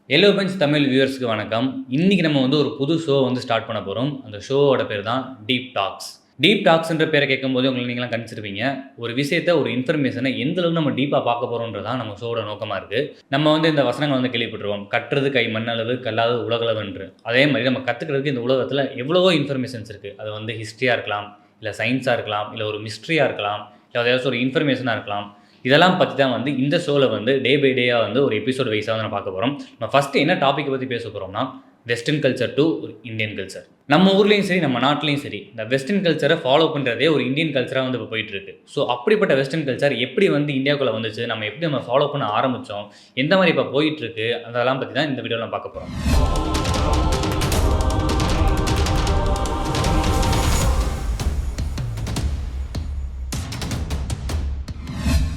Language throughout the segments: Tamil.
எல்லோ பெஞ்ச் தமிழ் வியூவர்ஸ்க்கு வணக்கம். இன்னைக்கு நம்ம ஒரு புது ஷோ ஸ்டார்ட் பண்ண போறோம். அந்த ஷோவோட பேர் தான் டீப் டாக்ஸ். டீப் டாக்ஸ்ன்ற பேரை கேட்கும்போது நீங்கலாம் கணிச்சிருப்பீங்க. ஒரு விஷயத்த, ஒரு இன்ஃபர்மேஷன எந்த அளவுக்கு நம்ம டீப்பா பார்க்க போறோம்ன்றது தான் நம்ம ஷோவோட நோக்கமா இருக்கு. நம்ம இந்த வசனங்கள் கேள்விப்பட்டுருவோம். கற்றது கை மண்ணளவு, கல்லாதது உலகளவுன்று. அதே மாரி நம்ம கத்துக்கிறதுக்கு இந்த உலகத்துல எவ்வளவோ இன்ஃபர்மேஷன்ஸ் இருக்கு. அது ஹிஸ்டரியா இருக்கலாம், இல்ல சயின்ஸா இருக்கலாம், இல்ல ஒரு மிஸ்ட்ரியா இருக்கலாம், இல்ல ஏதாச்சும் ஒரு இன்ஃபர்மேஷனா இருக்கலாம். இதெல்லாம் பத்தி தான் இந்த ஷோல டே பை டேயா ஒரு எபிசோட் வைஸா நம்ம பார்க்க போறோம். நம்ம ஃபர்ஸ்ட் என்ன டாபிக் பத்தி பேச போறோம்னா, western culture to Indian culture. நம்ம ஊர்லயும் சரி, நம்ம நாட்டிலயும் சரி, இந்த வெஸ்டர்ன் கல்ச்சரை ஃபாலோ பண்றதே ஒரு இந்தியன் கல்ச்சரா இப்போ போயிட்டு இருக்கு. ஸோ அப்படிப்பட்ட வெஸ்டர்ன் கல்ச்சர் எப்படி இந்தியாவுக்குள்ள வந்துச்சு, நம்ம எப்படி ஃபாலோ பண்ண ஆரம்பிச்சோம், எந்த மாதிரி இப்போ போயிட்டு இருக்கு, அதெல்லாம் பத்தி தான் இந்த வீடியோல பார்க்க போறோம்.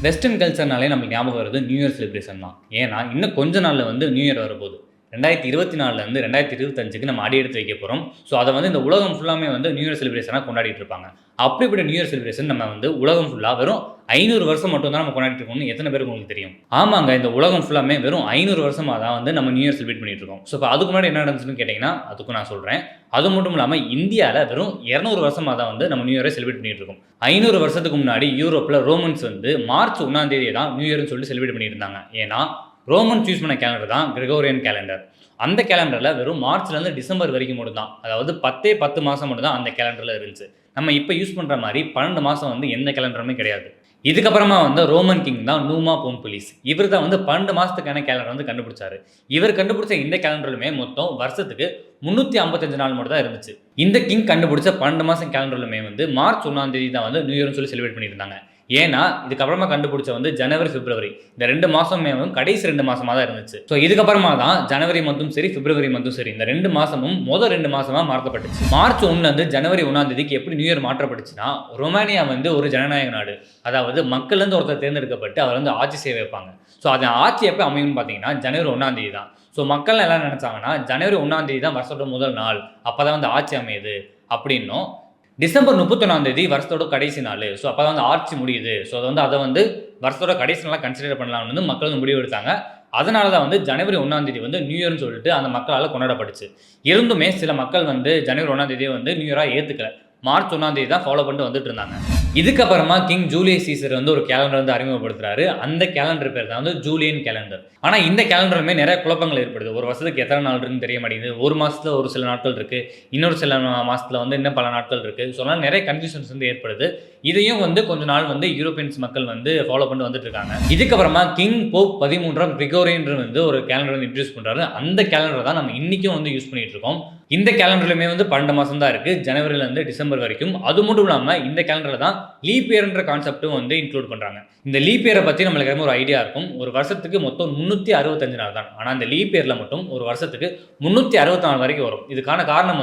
வெஸ்டர்ன் கல்ச்சர்னாலே நமக்கு ஞாபகம் வருது நியூ இயர் செலிப்ரேஷன் தான். ஏன்னா இன்னும் கொஞ்ச நாளில் நியூ இயர் வரப்போகுது. 2024லேருந்து 2025க்கு நம்ம அடி எடுத்து வைக்க போகிறோம். ஸோ அதை இந்த உலகம் ஃபுல்லாமே நியூ இயர் செலிப்ரேஷனாக கொண்டாடிட்டு இருப்பாங்க. அப்படிப்பட்ட நியூ இயர் செலிப்ரேஷன் நம்ம உலகம் ஃபுல்லாக வெறும் 500 வருஷம் மட்டும் தான் நம்ம கொண்டாடிட்டு இருக்கோம்னு எத்தனை பேருக்கு உங்களுக்கு தெரியும்? ஆமாங்க, இந்த உலகம் ஃபுல்லாமே வெறும் 500 வருஷமாக தான் நம்ம நியூ இயர் செலிப்ரேட் பண்ணிட்டு இருக்கோம். ஸோ இப்போ அதுக்கு முன்னாடி என்ன நடந்துச்சுன்னு கேட்டிங்கன்னா, அதுக்கும் நான் சொல்கிறேன். அது மட்டும் இல்லாமல் இந்தியாவில் வெறும் 200 வருஷமாக தான் நம்ம நியூ இயரை செலிப்ரேட் பண்ணிட்டு இருக்கோம். 500 வருஷத்துக்கு முன்னாடி யூரோப்பில் ரோமன்ஸ் மார்ச் 1ஆம் தேதியை தான் நியூ இயர்னு சொல்லி செலிப்ரேட் பண்ணிட்டு இருந்தாங்க. ஏன்னா ரோமன் சூஸ் பண்ண கேலண்டர் தான் கிரெகோரியன் கேலண்டர். அந்த கேலண்டரில் வெறும் மார்ச்லேருந்து டிசம்பர் வரைக்கும் மட்டும் தான், அதாவது 10 மாதம் மட்டும் தான் அந்த கேலண்டரில் இருந்துச்சு. நம்ம இப்போ யூஸ் பண்ணுற மாதிரி 12 மாதம் எந்த கேலண்டருமே கிடையாது. இதுக்கப்புறமா ரோமன் கிங் தான் நூமா போம்புலிஸ். இவர் தான் 12 மாதத்துக்கான கேலண்டர் கண்டுபிடிச்சாரு. இவர் கண்டுபிடிச்ச இந்த கேலண்டருமே மொத்தம் வருஷத்துக்கு 355 நாள் மட்டும் தான் இருந்துச்சு. இந்த கிங் கண்டுபிடிச்ச 12 மாதம் கேலண்டருமே மார்ச் 1ஆம் தேதி தான் நியூ இயர்னு சொல்லி செலிப்ரேட் பண்ணிட்டு இருந்தாங்க. ஏன்னா இதுக்கப்புறமா கண்டுபிடிச்ச ஜனவரி, பிப்ரவரி இந்த 2 மாதமே கடைசி 2 மாதமாக தான் இருந்துச்சு. ஸோ இதுக்கப்புறமா தான் ஜனவரி மந்தும் சரி, பிப்ரவரி மந்தும் சரி, இந்த 2 மாதமும் முதல் 2 மாதமாக மாற்றப்பட்டுச்சு. மார்ச் 1லேருந்து ஜனவரி 1ஆம் தேதிக்கு எப்படி நியூ இயர் மாற்றப்பட்டுச்சுன்னா, ரொமானியா ஒரு ஜனநாயக நாடு. அதாவது மக்கள்லேருந்து ஒருத்தர் தேர்ந்தெடுக்கப்பட்டு அவர் ஆட்சி செய்ய வைப்பாங்க. ஸோ அது ஆட்சி எப்போ அமையும்னு பார்த்தீங்கன்னா ஜனவரி 1ஆம் தேதி தான். ஸோ மக்கள் எல்லாம் நினச்சாங்கன்னா ஜனவரி 1ஆம் தேதி தான் வருஷத்தோட முதல் நாள், அப்போ தான் ஆட்சி அமையுது அப்படின்னும். டிசம்பர் 31ஆம் தேதி வருஷத்தோட கடைசி நாள், ஸோ அப்போ தான் ஆட்சி முடியுது. ஸோ அதை வருஷத்தோட கடைசி நாளாக கன்சிடர் பண்ணலாம்னு மக்கள் முடிவு எடுத்தாங்க. அதனால தான் ஜனவரி 1ஆம் தேதி நியூ இயர்னு சொல்லிட்டு அந்த மக்களால் கொண்டாடப்பட்டுச்சு. இருந்துமே சில மக்கள் ஜனவரி 1ஆம் தேதியை நியூ இயராக ஏற்றுக்கல. மார்ச் 1ஆம் தேதி தான் ஃபாலோ பண்ணிட்டு வந்துட்டு இருந்தாங்க. இதுக்கப்புறமா கிங் ஜூலியஸ் சீசர் ஒரு கேலண்டர் அறிமுகப்படுத்துறாரு. அந்த கேலண்டர் பேர் தான் ஜூலியன் கேலண்டர். ஆனால் இந்த கேலண்டருமே நிறைய குழப்பங்கள் ஏற்படுது. ஒரு வருஷத்துக்கு எத்தனை நாள் இருக்குன்னு தெரிய மாட்டேங்குது. ஒரு மாதத்தில் ஒரு சில நாட்கள் இருக்குது, இன்னொரு சில மாதத்தில் இன்னும் பல நாட்கள் இருக்குது. ஸோ அதனால் நிறைய கன்ஃபியூஷன்ஸ் ஏற்படுது. இதையும் கொஞ்ச நாள் யூரோப்பியன்ஸ் மக்கள் ஃபாலோ பண்ணிட்டு வந்துட்டு இருக்காங்க. இதுக்கப்புறமா கிங் போப் 13ஆம் கிரிகோரியன் ஒரு கேலண்டர் இன்ட்ரடியூஸ் பண்ணுறாரு. அந்த கேலண்டர் தான் நம்ம இன்றைக்கும் யூஸ் பண்ணிட்டு இருக்கோம். இந்த கேலண்டர்லையுமே 12 மாதம் தான் இருக்குது, ஜனவரிலேருந்து டிசம்பர் வரைக்கும். அது மட்டும் இல்லாமல் இந்த கேலண்டரில் தான் லீப் இயர்ன்ற கான்செப்ட்டும் இன்க்ளூட் பண்ணுறாங்க. இந்த லீப் இயரை பற்றி நம்மளுக்கு ஒரு ஐடியா இருக்கும். ஒரு வருஷத்துக்கு மொத்தம் 365 நாள் தான். ஆனால் இந்த லீப் இயரில் மட்டும் ஒரு வருஷத்துக்கு 364 வரைக்கும் வரும். இதுக்கான காரணம்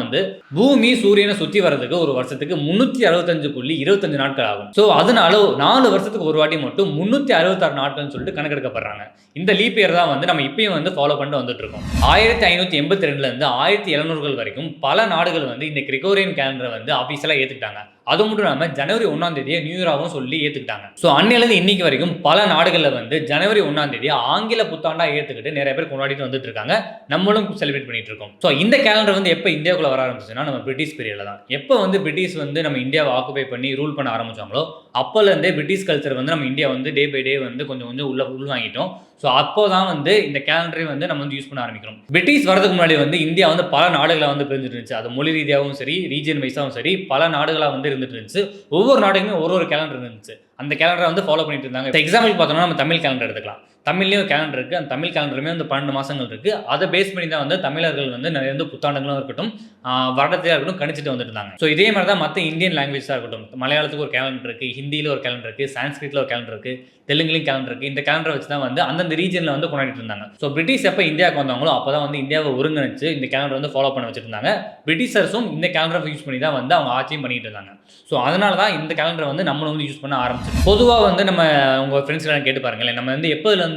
பூமி சூரியனை சுற்றி வர்றதுக்கு ஒரு வருஷத்துக்கு 365.25 நாட்கள் ஆகும். ஸோ அதனால 4 வருஷத்துக்கு ஒரு வாட்டி மட்டும் 366 நாட்கள்னு சொல்லிட்டு கணக்கெடுக்கப்படுறாங்க. இந்த லீப் இயர் தான் நம்ம இப்பயும் ஃபாலோ பண்ணிட்டு வந்துட்டு இருக்கோம். 1582லேருந்து 1700 வரைக்கும் பல நாடுகள் இந்த கிரிகோரியன் கேலண்டரை ஆஃபீஸியலாக ஏற்றுக்கிட்டாங்க. அது மட்டும் இல்லாமல் ஜனவரி 1ஆம் தேதியை நியூ இயராகவும் சொல்லி ஏற்றுக்கிட்டாங்க. ஸோ அன்னிலிருந்து இன்னைக்கு வரைக்கும் பல நாடுகளில் ஜனவரி 1ஆம் தேதியை ஆங்கில புத்தாண்டாக ஏற்றுக்கிட்டு நிறைய பேர் கொண்டாடிட்டு வந்துட்டு இருக்காங்க. நம்மளும் செலிப்ரேட் பண்ணிட்டு இருக்கோம். ஸோ இந்த கேலண்டர் எப்போ இந்தியாவுக்குள்ள வர ஆரம்பிச்சுன்னா, நம்ம பிரிட்டிஷ் பீரியட்ல தான். எப்போ பிரிட்டிஷ் நம்ம இந்தியாவை ஆக்குபை பண்ணி ரூல் பண்ண ஆரம்பிச்சாங்களோ அப்போலேருந்தே பிரிட்டிஷ் கல்ச்சர் நம்ம இந்தியா டே பை டே கொஞ்சம் கொஞ்சம் உள்ள வாங்கிட்டோம். ஸோ அப்போ தான் இந்த கேலண்டரை நம்ம யூஸ் பண்ண ஆரம்பிக்கிறோம். பிரிட்டிஷ் வரதுக்கு முன்னாடி இந்தியா பல நாடுகளை பிரிஞ்சுட்டு இருந்துச்சு. அது மொழி ரீதியாகவும் சரி, ரீஜியன் வைஸாகவும் சரி, பல நாடுகளாக இருந்துட்டு இருந்துச்சு. ஒவ்வொரு நாடுக்குமே ஒரு கேலண்டர் இருந்துச்சு. அந்த கேலண்டரை ஃபாலோ பண்ணிட்டு இருந்தாங்க. எக்ஸாம்பிள் பார்த்தோம்னா நம்ம தமிழ் கேலண்டர் எடுத்துக்கலாம். தமிழ்லேயும் கேலண்டர் இருக்குது. அந்த தமிழ் கேலண்டருமே 12 மாதங்கள் இருக்குது. அதை பேஸ் பண்ணி தான் தமிழர்கள் நிறைய புத்தாண்டுகளும் இருக்கட்டும், வருடத்தையாக இருக்கட்டும் கணிச்சிட்டு வந்துட்டு இருந்தாங்க. ஸோ இதே மாதிரி தான் மற்ற இந்தியன் லாங்குவேஜாக இருக்கட்டும். மலையாளத்துக்கு ஒரு கேலண்டர் இருக்குது, ஹிந்தியில் ஒரு கேலண்டர் இருக்குது, சான்ஸ்கிரிட்டில் ஒரு கேலண்டர் இருக்குது, தெலுங்குலையும் கேலண்டர் இருக்குது. இந்த கேலண்டரை வச்சு தான் அந்தந்த ரீஜனில் கொண்டாடிட்டு இருந்தாங்க. ஸோ பிரிட்டிஷ் எப்போ இந்தியாவுக்கு வந்தாங்களோ அப்போ தான் இந்தியாவை ஒருங்கிணைச்சு இந்த கேலண்டர் ஃபாலோ பண்ண வச்சுருந்தாங்க. பிரிட்டிஷர்ஸும் இந்த கேலண்டரை யூஸ் பண்ணி தான் அவங்க ஆட்சியும் பண்ணிட்டு இருந்தாங்க. ஸோ அதனால தான் இந்த கேலண்டரை நம்மளும் யூஸ் பண்ண ஆரம்பிச்சோம். பொதுவாக நம்ம உங்கள் ஃப்ரெண்ட்ஸ்லாம் கேட்டு பாருங்களேன், நம்ம எப்போதுலேருந்து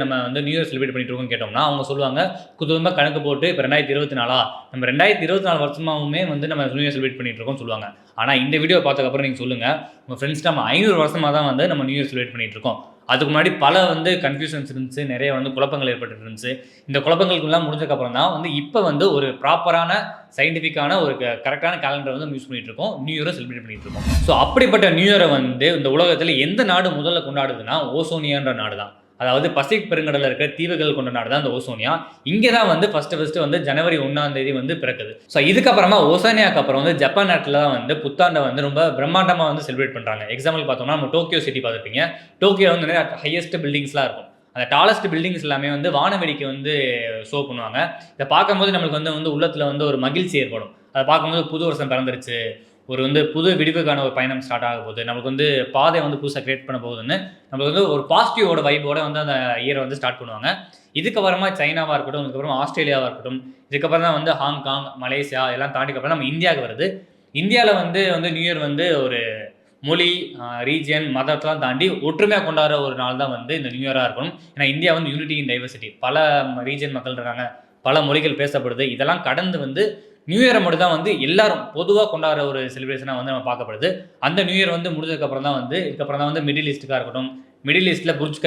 நம்ம நியூ இயர் செலிப்ரேட் பண்ணிட்டு இருக்கோம் கேட்டோம்னா அவங்க சொல்லுவாங்க, குதுமாக கணக்கு போட்டு இப்போ 2024 நம்ம 2024 வருஷமாகவுமே நம்ம நியூ இயர் செலிப்ரேட் பண்ணிட்டு இருக்கோம் சொல்லுவாங்க. ஆனால் இந்த வீடியோ பார்த்ததுக்கப்புறம் நீங்கள் சொல்லுங்கள், உங்கள் ஃப்ரெண்ட்ஸ் நம்ம 500 வருஷமாக தான் நம்ம நியூ இயர் செலிப்ரேட் பண்ணிட்டு இருக்கோம் அதுக்கு முன்னாடி பல வந்து கன்ஃபியூஷன்ஸ் இருந்துச்சு, நிறைய வந்து குழப்பங்கள் ஏற்பட்டு இருந்துச்சு. இந்த குழப்பங்களுக்குலாம் முடிஞ்சதுக்கப்புறம் தான் வந்து இப்போ வந்து ஒரு ப்ராப்பரான சயின்டிஃபிக்கான ஒரு கரெக்டான கேலண்டரை வந்து யூஸ் பண்ணிட்டு இருக்கோம். நியூ இயரை செலிப்ரேட் பண்ணிட்டு இருக்கோம். ஸோ அப்படிப்பட்ட நியூ இயரை வந்து இந்த உலகத்தில் எந்த நாடு முதல்ல கொண்டாடுதுன்னா ஓசோனியான்ற நாடு தான். அதாவது பசிபிக் பெருங்கடலில் இருக்கிற தீவுகள் கொண்ட நாடு தான் இந்த ஓசோனியா. இங்கே தான் வந்து ஃபர்ஸ்ட் வந்து ஜனவரி 1 வந்து பிறக்குது. ஸோ இதுக்கப்புறமா ஓசோனியாக்கு அப்புறம் வந்து ஜப்பான் நாட்டில் தான் வந்து புத்தாண்டை வந்து ரொம்ப பிரம்மாண்டமாக வந்து செலிப்ரேட் பண்ணுறாங்க. எக்ஸாம்பிள் பார்த்தோம்னா நம்ம டோக்கியோ சிட்டி பார்த்துருப்பீங்க. டோக்கியோ வந்து நிறைய ஹையஸ்ட் பில்டிங்ஸ்லாம் இருக்கும். அந்த டாலஸ்ட் பில்டிங்ஸ் எல்லாமே வந்து வானவெடிக்கை வந்து ஷோ பண்ணுவாங்க. இதை பார்க்கும்போது நம்மளுக்கு வந்து உள்ளத்தில் வந்து ஒரு மகிழ்ச்சி ஏற்படும். அதை பார்க்கும்போது புது வருஷம் பிறந்துருச்சு, ஒரு வந்து புது விடிவுக்கான ஒரு பயணம் ஸ்டார்ட் ஆக போகுது, நம்மளுக்கு வந்து பாதை வந்து புதுசாக கிரியேட் பண்ண போகுதுன்னு நம்மளுக்கு வந்து ஒரு பாசிட்டிவோட வைப்போட வந்து அந்த இயரை வந்து ஸ்டார்ட் பண்ணுவாங்க. இதுக்கப்புறமா சைனாவாக இருக்கட்டும், இதுக்கப்புறமா ஆஸ்திரேலியாவாக இருக்கட்டும், இதுக்கப்புறம் தான் வந்து ஹாங்காங், மலேசியா எல்லாம் தாண்டிக்கப்புறம் நம்ம இந்தியாவுக்கு வருது. இந்தியாவில் வந்து நியூ இயர் வந்து ஒரு மொழி, ரீஜியன், மதத்தெல்லாம் தாண்டி ஒற்றுமையாக கொண்டாடுற ஒரு நாள் தான் வந்து இந்த நியூ இயராக இருக்கணும். ஏன்னா இந்தியா வந்து யூனிட்டி இன் டைவர்சிட்டி, பல ரீஜியன் மக்கள் இருக்காங்க, பல மொழிகள் பேசப்படுது. இதெல்லாம் கடந்து வந்து நியூ இயரை மட்டும் தான் வந்து எல்லாரும் பொதுவாக கொண்டாடுற ஒரு செலிப்ரேஷனாக வந்து நம்ம பார்க்கப்படுது. அந்த நியூ இயர் வந்து முடிஞ்சதுக்கப்புறம் தான் வந்து இதுக்கப்புறம் தான் வந்து மிடில் ஈஸ்ட்டுக்காக இருக்கட்டும், மிடில் ஈஸ்ட்டில் புர்ஜ்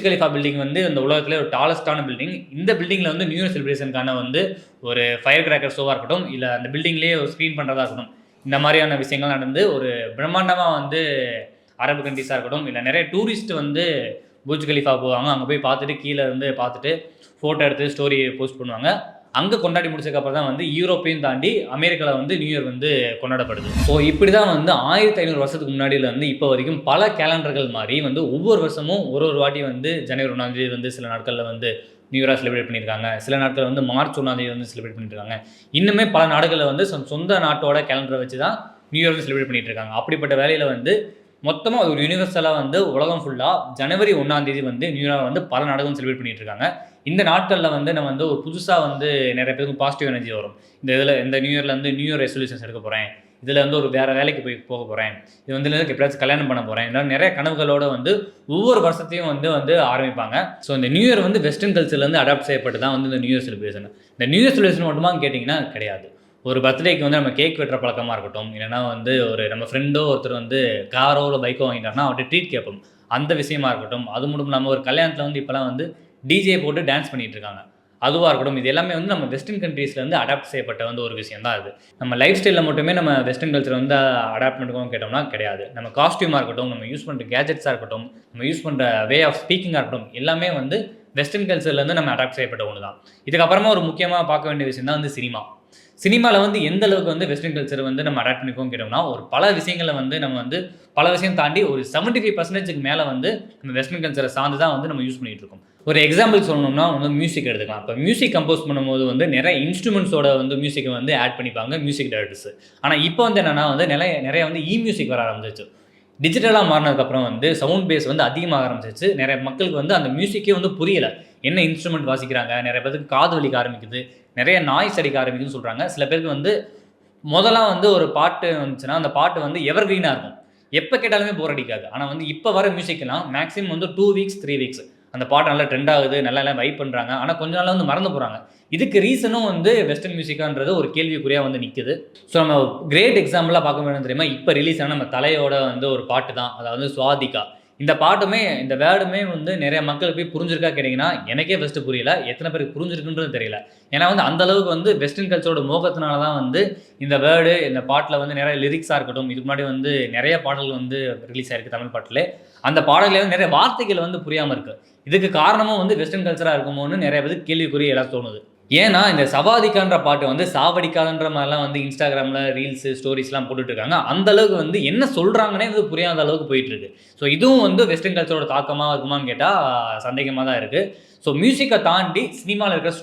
கலிஃபா பில்டிங் வந்து இந்த உலகத்தில் ஒரு டாலஸ்டான பில்டிங். இந்த பில்டிங்கில் வந்து நியூ இயர் செலிப்ரேஷனுக்கான வந்து ஒரு ஃபயர் கிராக்கர் ஷோவாக இருக்கட்டும், இல்லை அந்த பில்டிங்லேயே ஒரு ஸ்க்ரீன் பண்ணுறதா இருக்கட்டும், இந்த மாதிரியான விஷயங்கள் நடந்து ஒரு பிரம்மாண்டமாக வந்து அரபு கண்ட்ரீஸாக இருக்கட்டும், இல்லை நிறைய டூரிஸ்ட் வந்து புர்ஜ் கலிஃபா போவாங்க. அங்கே போய் பார்த்துட்டு கீழே இருந்து பார்த்துட்டு ஃபோட்டோ எடுத்து ஸ்டோரி போஸ்ட் பண்ணுவாங்க. அங்கே கொண்டாடி முடிச்சதுக்கப்புறம் தான் வந்து யூரோப்பையும் தாண்டி அமெரிக்காவில் வந்து நியூ இயர் வந்து கொண்டாடப்படுது. ஸோ இப்படி தான் வந்து 1500 வருஷத்துக்கு முன்னாடியிலேருந்து இப்போ வரைக்கும் பல கேலண்டர்கள் மாதிரி வந்து ஒவ்வொரு வருஷமும் ஒரு வாட்டி வந்து ஜனவரி 1 வந்து சில நாட்களில் வந்து நியூ இயராக செலிப்ரேட் பண்ணியிருக்காங்க. சில நாட்கள் வந்து மார்ச் 1 வந்து செலிப்ரேட் பண்ணியிருக்காங்க. இன்னுமே பல நாடுகளில் வந்து சொந்த நாட்டோட கேலண்டரை வச்சு தான் நியூ இயர் வந்து செலிப்ரேட் பண்ணிட்டு இருக்காங்க. அப்படிப்பட்ட வேலையில் வந்து மொத்தமாக ஒரு யூனிவர்சலாக வந்து உலகம் ஃபுல்லாக ஜனவரி 1 வந்து நியூ இயராக வந்து பல நாடுகளும் செலிப்ரேட் பண்ணிட்டு இருக்காங்க. இந்த நாட்களில் வந்து நம்ம வந்து ஒரு புதுசாக வந்து நிறைய பேருக்கு பாசிட்டிவ் எனர்ஜி வரும். இந்த நியூ இயரில் வந்து நியூ இயர் ரெசல்யூஷன்ஸ் எடுக்க போகிறேன், இதில் வந்து ஒரு வேறு வேலைக்கு போக போகிறேன், இது வந்து எப்படியாச்சும் கல்யாணம் பண்ண போகிறேன், இந்த நிறைய கனவுகளோடு வந்து ஒவ்வொரு வருஷத்தையும் வந்து ஆரம்பிப்பாங்க. ஸோ இந்த நியூ இயர் வந்து வெஸ்டர்ன் கல்ச்சர்லேருந்து அடாப்ட் செய்யப்பட்டு தான் வந்து இந்த நியூ இயர் செலிப்ரேஷன். இந்த நியூ இயர் செலிப்ரேஷன் மட்டுமா கேட்டிங்கன்னா கிடையாது. ஒரு பர்த்டேக்கு வந்து நம்ம கேக் வெட்டுற பழக்கமாக இருக்கட்டும், இல்லைனா வந்து ஒரு நம்ம ஃப்ரெண்டோ ஒருத்தர் வந்து காரோ இல்லை பைக்கோ வாங்கிட்டாருன்னா அவர்கிட்ட ட்ரீட் கேட்போம், அந்த விஷயமா இருக்கட்டும். அது மட்டும் இல்லாமல் ஒரு கல்யாணத்தில் வந்து இப்போலாம் வந்து டிஜே போட்டு டான்ஸ் பண்ணிட்டு இருக்காங்க, அதுவாக இருக்கட்டும். இது எல்லாமே வந்து நம்ம வெஸ்டர்ன் கண்ட்ரீஸ்லேருந்து அடாப்ட் செய்யப்பட்ட வந்து ஒரு விஷயம் தான் அது. நம்ம லைஃப் ஸ்டைலில் மட்டுமே நம்ம வெஸ்டர்ன் கல்ச்சர் வந்து அடாப்ட் பண்ணிக்கோன்னு கேட்டோம்னா கிடையாது. நம்ம காஸ்டியூமாக இருக்கட்டும், நம்ம யூஸ் பண்ணுற கேஜெட்ஸாக இருக்கட்டும், நம்ம யூஸ் பண்ணுற வே ஆஃப் ஸ்பீக்கிங்காக இருக்கட்டும், எல்லாமே வந்து வெஸ்டர்ன் கல்ச்சர்லேருந்து நம்ம அடாப்ட் செய்யப்பட்ட ஒன்று தான். இதுக்கப்புறமா ஒரு முக்கியமாக பார்க்க வேண்டிய விஷயம் தான் வந்து சினிமாவில் வந்து எந்த அளவுக்கு வந்து வெஸ்டர்ன் கல்ச்சர் வந்து நம்ம அடாப்ட் பண்ணிக்கோம் கேட்டோம்னா ஒரு பல விஷயங்களை வந்து நம்ம வந்து பல விஷயம் தாண்டி ஒரு 75% மேலே வந்து நம்ம வெஸ்டர்ன் கல்ச்சரை சார்ந்து தான் வந்து நம்ம யூஸ் பண்ணிகிட்டு இருக்கோம். ஒரு எக்ஸாம்பிள் சொல்லணும்னா வந்து மியூசிக் எடுத்துக்கலாம். இப்போ மியூசிக் கம்போஸ் பண்ணும்போது வந்து நிறைய இன்ஸ்ட்ருமெண்ட்ஸோட வந்து மியூசிக்கை வந்து ஆட் பண்ணிப்பாங்க மியூசிக் டைரக்டர்ஸ். ஆனால் இப்போ வந்து என்னென்னா வந்து நிறைய வந்து மியூசிக் வர ஆரம்பிச்சிச்சு. டிஜிட்டலாக மாறினதுக்கப்புறம் வந்து சவுண்ட் பேஸ் வந்து அதிகமாக ஆரம்பிச்சிச்சு. நிறைய மக்களுக்கு வந்து அந்த மியூசிக்கே வந்து புரியலை, என்ன இன்ஸ்ட்ருமெண்ட் வாசிக்கிறாங்க. நிறைய பேருக்கு காது வலிக்க ஆரம்பிக்குது, நிறைய நாய்ஸ் அடிக்க ஆரம்பிக்குதுன்னு சொல்கிறாங்க. சில பேருக்கு வந்து முதலாம் வந்து ஒரு பாட்டு வந்துச்சுன்னா அந்த பாட்டு வந்து எவர் கிரீனாக இருக்கும், எப்போ கேட்டாலுமே போர் அடிக்காது. ஆனால் வந்து இப்போ வர மியூசிக்லாம் மேக்ஸிமம் வந்து 2 வீக்ஸ் 3 வீக்ஸ் அந்த பாட்டு நல்லா ட்ரெண்ட் ஆகுது, நல்லா வைப் பண்ணுறாங்க. ஆனால் கொஞ்ச நாள் வந்து மறந்து போகிறாங்க. இதுக்கு ரீசனும் வந்து வெஸ்டர்ன் மியூசிக்கான்றது ஒரு கேள்விக்குறியாக வந்து நிற்குது. ஸோ நம்ம கிரேட் எக்ஸாம்பிளாக பார்க்க வேணும் தெரியுமா, இப்போ ரிலீஸ் ஆன நம்ம தலையோட வந்து ஒரு பாட்டு தான், அதாவது சுவாதிகா. இந்த பாட்டுமே இந்த வேர்டுமே வந்து நிறைய மக்களுக்கு போய் புரிஞ்சிருக்கா கேட்டிங்கன்னா எனக்கே ஃபஸ்ட்டு புரியல, எத்தனை பேருக்கு புரிஞ்சிருக்குன்றது தெரியல. ஏன்னா வந்து அந்தளவுக்கு வந்து வெஸ்டர்ன் கல்ச்சரோட மோகத்தினால தான் வந்து இந்த வேர்டு இந்த பாட்டில் வந்து நிறைய லிரிக்ஸாக இருக்கட்டும், இதுக்கு முன்னாடி வந்து நிறைய பாடல்கள் வந்து ரிலீஸ் ஆகிருக்கு தமிழ் பாட்டில். அந்த பாடல்களே வந்து நிறைய வார்த்தைகள் வந்து புரியாமல் இருக்குது. இதுக்கு காரணமும் வந்து வெஸ்டர்ன் கல்ச்சராக இருக்குமோன்னு நிறைய பேருக்கு கேள்விக்குறி எல்லாம் தோணுது. ஏன்னா இந்த சவாதிக்கான்ற பாட்டு வந்து சாவடிக்காதன்ற மாதிரிலாம் வந்து இன்ஸ்டாகிராமில் ரீல்ஸு ஸ்டோரிஸ்லாம் போட்டுட்ருக்காங்க. அந்தளவுக்கு வந்து என்ன சொல்கிறாங்கன்னே வந்து புரியாத அளவுக்கு போயிட்டுருக்கு. ஸோ இதுவும் வந்து வெஸ்டர்ன் கல்ச்சரோட தாக்கமாக இருக்குமான்னு கேட்டால் சந்தேகமாக தான் இருக்குது. ஸோ மியூசிக்கை தாண்டி சினிமாவில் இருக்கிற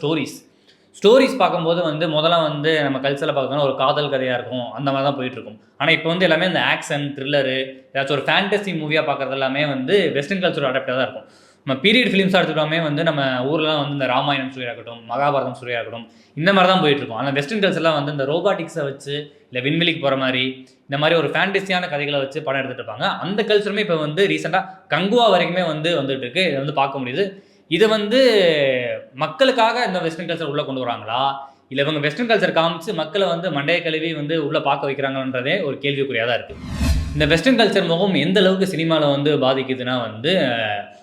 ஸ்டோரிஸ் பார்க்கும்போது வந்து முதல்ல வந்து நம்ம கல்ச்சரில் பார்க்கணும்னா ஒரு காதல் கதையாக இருக்கும், அந்த மாதிரி தான் போயிட்டுருக்கும். ஆனால் இப்போ வந்து எல்லாமே இந்த ஆக்ஷன் த்ரில்லரு ஏதாச்சும் ஒரு ஃபேண்டசி மூவியாக பார்க்குறது எல்லாமே வந்து வெஸ்டர்ன் கல்ச்சரோட அடாப்டாக தான் இருக்கும். நம்ம பீரியட் ஃபிலிம்ஸாக எடுத்துக்கிட்டாமே வந்து நம்ம ஊர்லாம் வந்து இந்த ராமாயணம் ஸ்டோரியாக இருக்கட்டும், மகாபாரதம் ஸ்டோரியாக இருக்கட்டும், இந்த மாதிரி தான் போயிட்டுருக்கும். ஆனால் வெஸ்டர்ன் கல்ச்சர்லாம் வந்து இந்த ரோபாட்டிக்ஸை வச்சு இல்லை விண்வெளிக்கு போகிற மாதிரி இந்த மாதிரி ஒரு ஃபேண்டசியான கதைகளை வச்சு படம் எடுத்துகிட்டு இருப்பாங்க. அந்த கல்ச்சருமே இப்போ வந்து ரீசெண்டாக கங்குவா வரைக்குமே வந்துட்டு இருக்கு. இதை வந்து பார்க்க முடியுது. இதை வந்து மக்களுக்காக இந்த வெஸ்டர்ன் கல்ச்சர் உள்ளே கொண்டு வராங்களா, இல்லை இவங்க வெஸ்டர்ன் கல்ச்சர் காமிச்சு மக்களை வந்து மண்டைய கழுவி வந்து உள்ளே பார்க்க வைக்கிறாங்கன்றதே ஒரு கேள்விக்குறியாக தான் இருக்குது. இந்த வெஸ்டர்ன் கல்ச்சர் முகம் எந்த அளவுக்கு சினிமாவில் வந்து பாதிக்குதுன்னா வந்து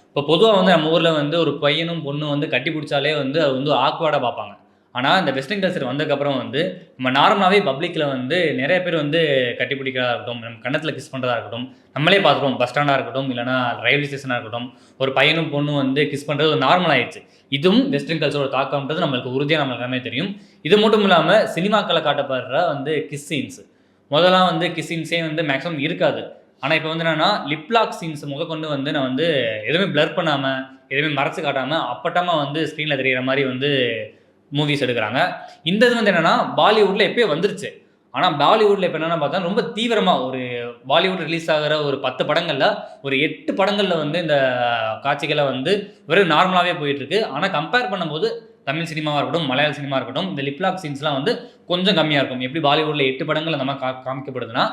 இப்போ பொதுவாக வந்து நம்ம ஊரில் வந்து ஒரு பையனும் பொண்ணும் வந்து கட்டி பிடிச்சாலே வந்து அது வந்து ஆக்வர்டாக பார்ப்பாங்க. ஆனால் இந்த வெஸ்டர்ன் கல்ச்சர் வந்ததுக்கப்புறம் வந்து நம்ம நார்மலாகவே பப்ளிக்கில் வந்து நிறைய பேர் வந்து கட்டி பிடிக்கிறதா இருக்கட்டும், நம்ம கன்னத்தில் கிஸ் பண்ணுறதா இருக்கட்டும், நம்மளே பார்த்துருவோம். பஸ் ஸ்டாண்டாக இருக்கட்டும், இல்லைனா ரயில்வே ஸ்டேஷனாக இருக்கட்டும், ஒரு பையனும் பொண்ணும் வந்து கிஸ் பண்ணுறது ஒரு நார்மல் ஆயிடுச்சு. இதுவும் வெஸ்டர்ன் கல்ச்சரோட தாக்கம்ன்றது நம்மளுக்கு உறுதியாக நம்மளுக்கு எல்லாமே தெரியும். இது மட்டும் இல்லாமல் சினிமாக்களில் காட்டப்படுற வந்து கிஸ் சீன்ஸ் முதல்லாம் வந்து கிஸ் சீன்ஸே வந்து மேக்ஸிமம் இருக்காது. ஆனால் இப்போ வந்து என்னன்னா லிப்லாக் சீன்ஸ் முதற்கொண்டு வந்து நான் வந்து எதுவுமே பிளர் பண்ணாமல், எதுவுமே மறைச்சு காட்டாமல் அப்பட்டமாக வந்து ஸ்க்ரீனில் தெரிகிற மாதிரி வந்து மூவிஸ் எடுக்கிறாங்க. இந்த இது வந்து என்னன்னா பாலிவுட்டில் எப்போயோ வந்துருச்சு. ஆனால் பாலிவுட்டில் இப்போ என்னென்னா பார்த்தா ரொம்ப தீவிரமாக ஒரு பாலிவுட் ரிலீஸ் ஆகிற ஒரு 10 படங்களில் ஒரு 8 படங்களில் வந்து இந்த காட்சிகளை வந்து வெறும் நார்மலாகவே போயிட்டுருக்கு. ஆனால் கம்பேர் பண்ணும்போது தமிழ் சினிமாவாக இருக்கட்டும், மலையாள சினிமா இருக்கட்டும், இந்த லிப்லாக் சீன்ஸ்லாம் வந்து கொஞ்சம் கம்மியாக இருக்கும். எப்படி பாலிவுட்டில் 8 படங்கள் அந்த மாதிரி காமிக்கப்படுதுன்னா,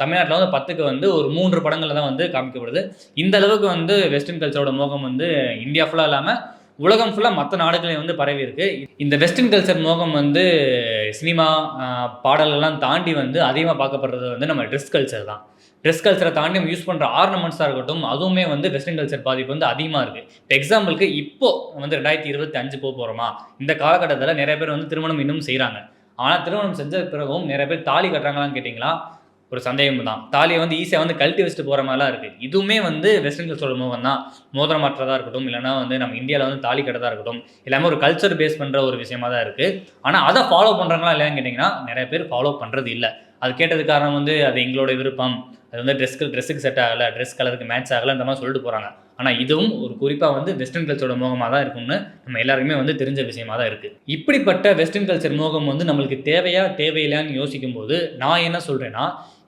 தமிழ்நாட்டில் வந்து 10க்கு வந்து ஒரு 3 படங்களில் தான் வந்து காமிக்கப்படுது. இந்த அளவுக்கு வந்து வெஸ்டர்ன் கல்ச்சரோட மோகம் வந்து இந்தியா ஃபுல்லாக இல்லாமல் உலகம் ஃபுல்லாக மற்ற நாடுகளையும் வந்து பரவி இருக்கு. இந்த வெஸ்டர்ன் கல்ச்சர் மோகம் வந்து சினிமா பாடலெல்லாம் தாண்டி வந்து அதிகமாக பார்க்கப்படுறது வந்து நம்ம ட்ரெஸ் கல்ச்சர் தான். ட்ரெஸ் கல்ச்சரை தாண்டி நம்ம யூஸ் பண்ணுற ஆர்னமெண்ட்ஸாக இருக்கட்டும், அதுவுமே வந்து வெஸ்டர்ன் கல்ச்சர் பாதிப்பு வந்து அதிகமாக இருக்குது. இப்போ எக்ஸாம்பிளுக்கு இப்போ வந்து 2025 போகிறோமா, இந்த காலகட்டத்தில் நிறைய பேர் வந்து திருமணம் இன்னும் செய்கிறாங்க. ஆனால் திருமணம் செஞ்ச பிறகும் நிறைய பேர் தாலி கட்டுறாங்களான்னு கேட்டிங்களா, ஒரு சந்தேகம் தான். தாலியை வந்து ஈஸியாக வந்து கழட்டி வச்சுட்டு போகிற மாதிரிலாம் இருக்குது. இதுவுமே வந்து வெஸ்டர்ன் கல்ச்சரோட மோகம் தான். மோதிரம் மாற்றதாக இருக்கட்டும், இல்லைனா வந்து நம்ம இந்தியாவில் வந்து தாலி கட்டதாக இருக்கட்டும், எல்லாமே ஒரு கல்ச்சர் பேஸ் பண்ணுற ஒரு விஷயமா தான் இருக்குது. ஆனால் அதை ஃபாலோ பண்ணுறாங்களா இல்லையான்னு கேட்டிங்கன்னா நிறைய பேர் ஃபாலோ பண்ணுறது இல்லை. அது கேட்டது காரணம் வந்து அது எங்களோட விருப்பம், அது வந்து ட்ரெஸ்ஸுக்கு செட் ஆகலை, ட்ரெஸ் கலருக்கு மேட்ச் ஆகலை, இந்த மாதிரி சொல்லிட்டு போகிறாங்க. ஆனால் இதுவும் ஒரு குறிப்பாக வந்து வெஸ்டர்ன் கல்ச்சரோட மோகமாக தான் இருக்கும்னு நம்ம எல்லாருக்குமே வந்து தெரிஞ்ச விஷயமா தான் இருக்குது. இப்படிப்பட்ட வெஸ்டர்ன் கல்ச்சர் மோகம் வந்து நம்மளுக்கு தேவையா தேவையில்லையான்னு யோசிக்கும் போது நான் என்ன சொல்கிறேன்னா,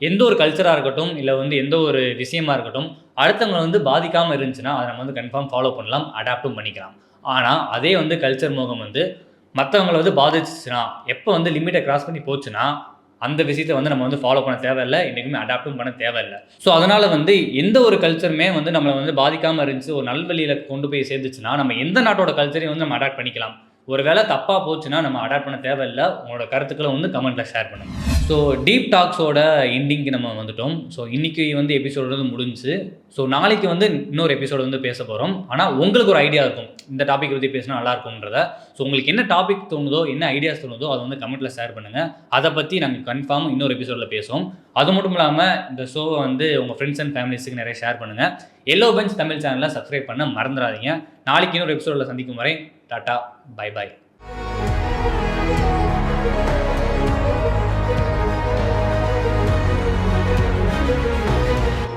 எந்த ஒரு கல்ச்சராக இருக்கட்டும், இல்லை வந்து எந்த ஒரு விஷயமா இருக்கட்டும், அடுத்தவங்களை வந்து பாதிக்காமல் இருந்துச்சுன்னா அதை நம்ம வந்து கன்ஃபார்ம் ஃபாலோ பண்ணலாம், அடாப்டும் பண்ணிக்கலாம். ஆனால் அதே வந்து கல்ச்சர் மோகம் வந்து மற்றவங்களை வந்து பாதிச்சுன்னா, எப்போ வந்து லிமிட்டை கிராஸ் பண்ணி போச்சுன்னா அந்த விஷயத்தை வந்து நம்ம வந்து ஃபாலோ பண்ண தேவையில்லை, என்றைக்குமே அடாப்டும் பண்ண தேவையில்லை. ஸோ அதனால் வந்து எந்த ஒரு கல்ச்சருமே வந்து நம்மளை வந்து பாதிக்காமல் இருந்துச்சு, ஒரு நல்வழியில் கொண்டு போய் சேர்ந்துச்சுன்னா நம்ம எந்த நாட்டோட கல்ச்சரையும் வந்து நம்ம அடாப்ட் பண்ணிக்கலாம். ஒரு வேளை தப்பாக போச்சுன்னா நம்ம அடாப்ட் பண்ண தேவையில்லை. உங்களோட கருத்துக்களை வந்து கமெண்ட்டில் ஷேர் பண்ணுங்கள். ஸோ டீப் டாக்ஸோட எண்டிங்க்கு நம்ம வந்துட்டோம். ஸோ இன்றைக்கி வந்து எபிசோடு வந்து முடிஞ்சு. ஸோ நாளைக்கு வந்து இன்னொரு எபிசோடு வந்து பேச போகிறோம். ஆனால் உங்களுக்கு ஒரு ஐடியா இருக்கும், இந்த டாபிக் பற்றி பேசினா நல்லா இருக்கும்ன்றத. ஸோ உங்களுக்கு என்ன டாபிக் தோணுதோ, என்ன ஐடியாஸ் தோணுதோ அதை வந்து கமெண்ட்டில் ஷேர் பண்ணுங்கள். அதை பற்றி நாங்கள் கன்ஃபார்ம் இன்னொரு எபிசோடில் பேசுவோம். அது மட்டும் இல்லாமல் இந்த ஷோவை வந்து உங்கள் ஃப்ரெண்ட்ஸ் அண்ட் ஃபேமிலிஸுக்கு நிறைய ஷேர் பண்ணுங்கள். எல்லோ பெஞ்ச் தமிழ் சேனலை சப்ஸ்கிரைப் பண்ண மறந்துடாதீங்க. நாளைக்கு இன்னொரு எபிசோடில் சந்திக்கும் வரை டாட்டா, பை பாய்.